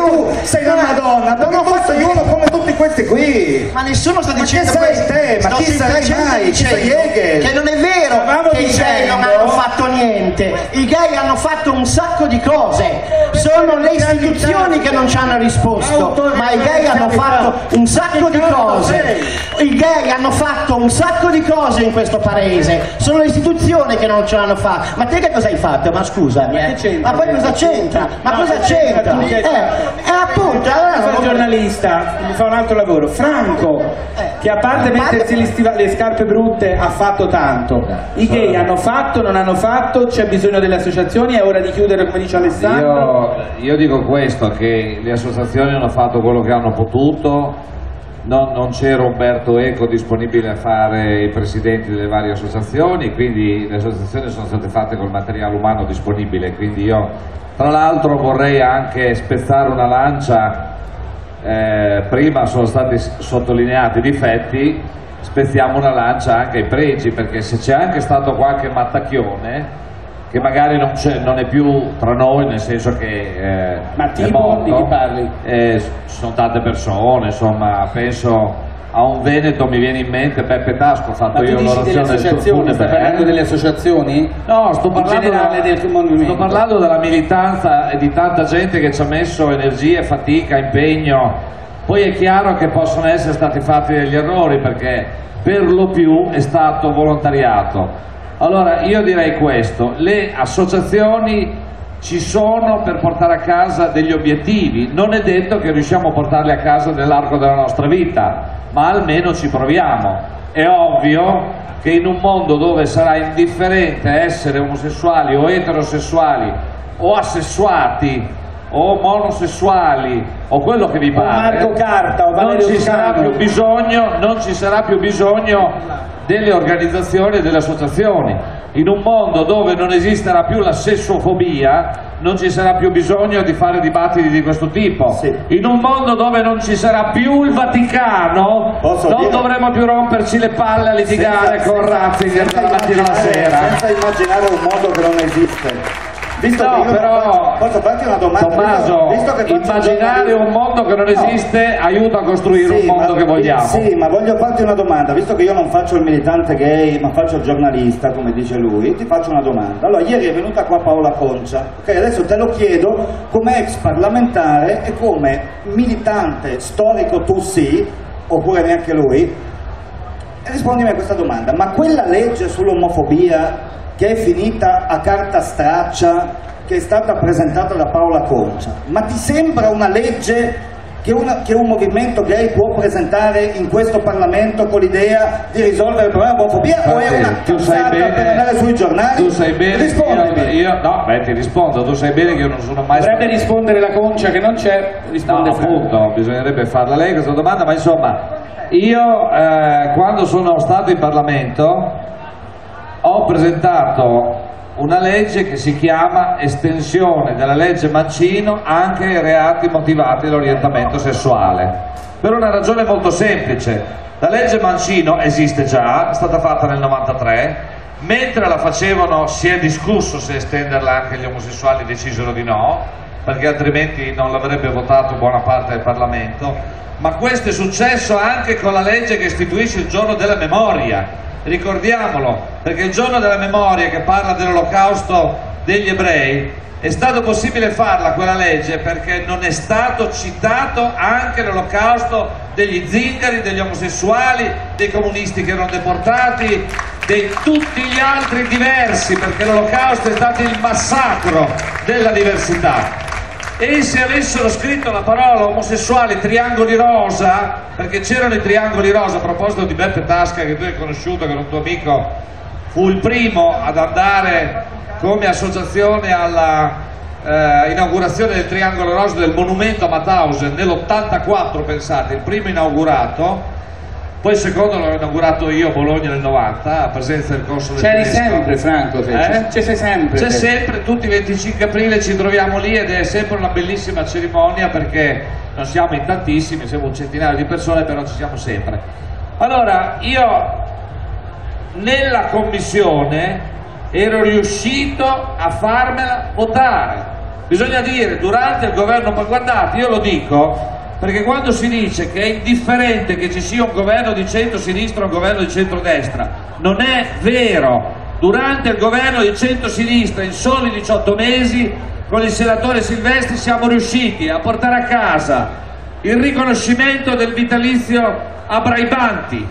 tu sei una Madonna, perché tu sei uno come tutti questi qui. Ma nessuno sta dicendo che sei te? Ma chi sarai mai? Chi sei Hegel? Che non è vero che i gay non hanno fatto niente. I gay hanno fatto un sacco di cose. Sono le istituzioni che non ci hanno risposto, ma i gay hanno fatto un sacco di cose. I gay hanno fatto un sacco di cose in questo paese. Sono le istituzioni che non ce l'hanno fatta. Ma te che cosa hai fatto? Ma scusami, ma poi cosa c'entra? Ma cosa c'entra? Appunto, allora un giornalista mi fa un altro lavoro. Franco, che a parte mettersi le scarpe brutte ha fatto tanto. I gay hanno fatto, non hanno fatto, c'è bisogno delle associazioni, è ora di chiudere come dice Alessandro. Io dico questo, che le associazioni hanno fatto quello che hanno potuto, non c'era Umberto Eco disponibile a fare i presidenti delle varie associazioni, quindi le associazioni sono state fatte col materiale umano disponibile, quindi io tra l'altro vorrei anche spezzare una lancia, prima sono stati sottolineati i difetti, spezziamo una lancia anche ai pregi, perché se c'è anche stato qualche mattacchione che magari non è più tra noi, nel senso che ma tipo di chi parli? Ci sono tante persone, insomma, penso a un veneto, mi viene in mente Beppe Tasco, ho fatto io l'orazione del funebre. Stai parlando delle associazioni? No, sto parlando della militanza e di tanta gente che ci ha messo energia, fatica, impegno. Poi è chiaro che possono essere stati fatti degli errori, perché per lo più è stato volontariato. Allora io direi questo: le associazioni ci sono per portare a casa degli obiettivi, non è detto che riusciamo a portarli a casa nell'arco della nostra vita, ma almeno ci proviamo. È ovvio che in un mondo dove sarà indifferente essere omosessuali o eterosessuali o assessuati o monosessuali o quello che vi pare, Marco Carta, o non ci sarà più bisogno delle organizzazioni e delle associazioni. In un mondo dove non esisterà più la sessofobia non ci sarà più bisogno di fare dibattiti di questo tipo. Sì. In un mondo dove non ci sarà più il Vaticano non dovremo più romperci le palle a litigare con Ratzinger dalla mattina alla sera. Senza immaginare un mondo che non esiste. Visto no, che io però posso farti una domanda? Tommaso, visto che immaginare un mondo che non esiste aiuta a costruire un mondo che vogliamo. Sì, ma voglio farti una domanda, visto che io non faccio il militante gay, ma faccio il giornalista, come dice lui, ti faccio una domanda. Allora, ieri è venuta qua Paola Concia, ok? Adesso te lo chiedo come ex parlamentare e come militante storico tu sì, oppure neanche lui, e rispondimi a questa domanda: ma quella legge sull'omofobia che è finita a carta straccia, che è stata presentata da Paola Concia, ma ti sembra una legge che un movimento gay può presentare in questo Parlamento con l'idea di risolvere il problema dell'omofobia, o è una cazzata per andare sui giornali? Tu sai bene, ti rispondo, tu sai bene che io non sono mai dovrebbe rispondere la Concia che non c'è, risponde appunto, bisognerebbe farla lei questa domanda, ma insomma, io quando sono stato in Parlamento ho presentato una legge che si chiama estensione della legge Mancino anche ai reati motivati dall'orientamento sessuale, per una ragione molto semplice. La legge Mancino esiste già, è stata fatta nel 93, mentre la facevano si è discusso se estenderla anche agli omosessuali, decisero di no, perché altrimenti non l'avrebbe votato buona parte del Parlamento, ma questo è successo anche con la legge che istituisce il giorno della memoria. Ricordiamolo, perché il giorno della memoria, che parla dell'olocausto degli ebrei, è stato possibile farla quella legge perché non è stato citato anche l'olocausto degli zingari, degli omosessuali, dei comunisti che erano deportati, di tutti gli altri diversi, perché l'olocausto è stato il massacro della diversità. E se avessero scritto la parola omosessuali triangoli rosa, perché c'erano i triangoli rosa, a proposito di Beppe Tasca che tu hai conosciuto, che era un tuo amico, fu il primo ad andare come associazione alla inaugurazione del triangolo rosa del monumento a Mauthausen nell'84, pensate, il primo inaugurato. Poi il secondo l'ho inaugurato io a Bologna nel 90, a presenza del console tedesco. C'eri sempre, Franco, c'è sempre. C'è sempre, tutti i 25 aprile ci troviamo lì ed è sempre una bellissima cerimonia, perché non siamo in tantissimi, siamo un centinaio di persone, però ci siamo sempre. Allora, io nella commissione ero riuscito a farmela votare, Bisogna dire durante il governo, ma guardate, io lo dico perché quando si dice che è indifferente che ci sia un governo di centro-sinistra o un governo di centro-destra, non è vero. Durante il governo di centro-sinistra, in soli 18 mesi, con il senatore Silvestri siamo riusciti a portare a casa il riconoscimento del vitalizio a Braibanti,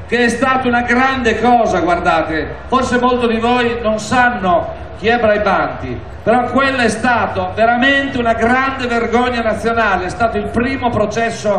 che è stata una grande cosa, guardate, forse molti di voi non sanno chi è Braibanti, però quella è stata veramente una grande vergogna nazionale, è stato il primo processo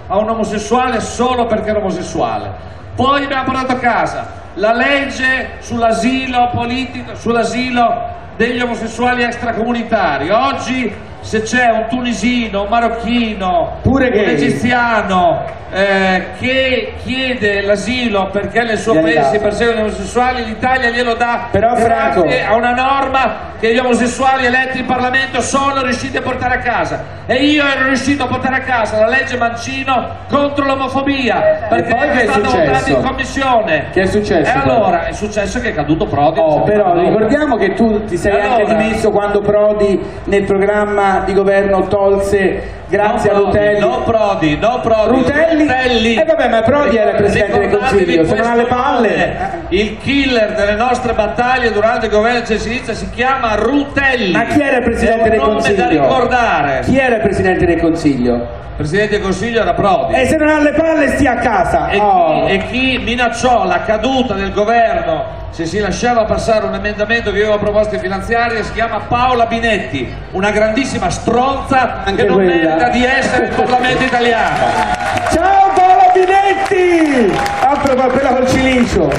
a un omosessuale solo perché era omosessuale. Poi abbiamo portato a casa la legge sull'asilo politico, sull'asilo degli omosessuali extracomunitari. Oggi se c'è un tunisino, un marocchino, pure un gay, egiziano che chiede l'asilo perché nel suo paese si perseguono gli omosessuali, l'Italia glielo dà, però Franco, grazie a una norma che gli omosessuali eletti in Parlamento sono riusciti a portare a casa, e io ero riuscito a portare a casa la legge Mancino contro l'omofobia, perché è stata votata in commissione. Che è successo? E allora è successo che è caduto Prodi. Però ricordiamo che tu ti sei anche dimesso quando Prodi nel programma di governo tolse, grazie a Rutelli. No Prodi. Rutelli. E vabbè, ma Prodi era il Presidente del Consiglio, se non ha le palle. Il killer delle nostre battaglie durante il governo di sinistra si chiama Rutelli. Ma chi era il Presidente del Consiglio? È un nome da ricordare. Chi era il Presidente del Consiglio? Il Presidente del Consiglio era Prodi. E se non ha le palle stia a casa. E chi minacciò la caduta del governo se si lasciava passare un emendamento che io avevo proposto in finanziaria si chiama Paola Binetti, una grandissima stronza anche che non quella merita di essere il Parlamento italiano. Ciao Paola Binetti! Quella col cilicio.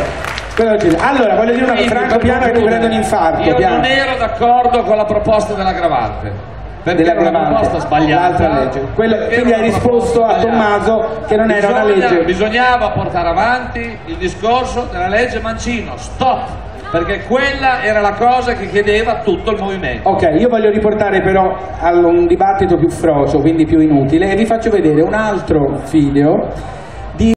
Allora voglio dire una cosa, Franco, piano che ti prende un infarto. Io non ero d'accordo con la proposta dell'aggravante. Perché era una proposta sbagliata. Legge. Quindi hai risposto a Tommaso che non era una legge. Bisognava portare avanti il discorso della legge Mancino, stop! Perché quella era la cosa che chiedeva tutto il movimento. Ok, io voglio riportare però a un dibattito più frocio, quindi più inutile, e vi faccio vedere un altro video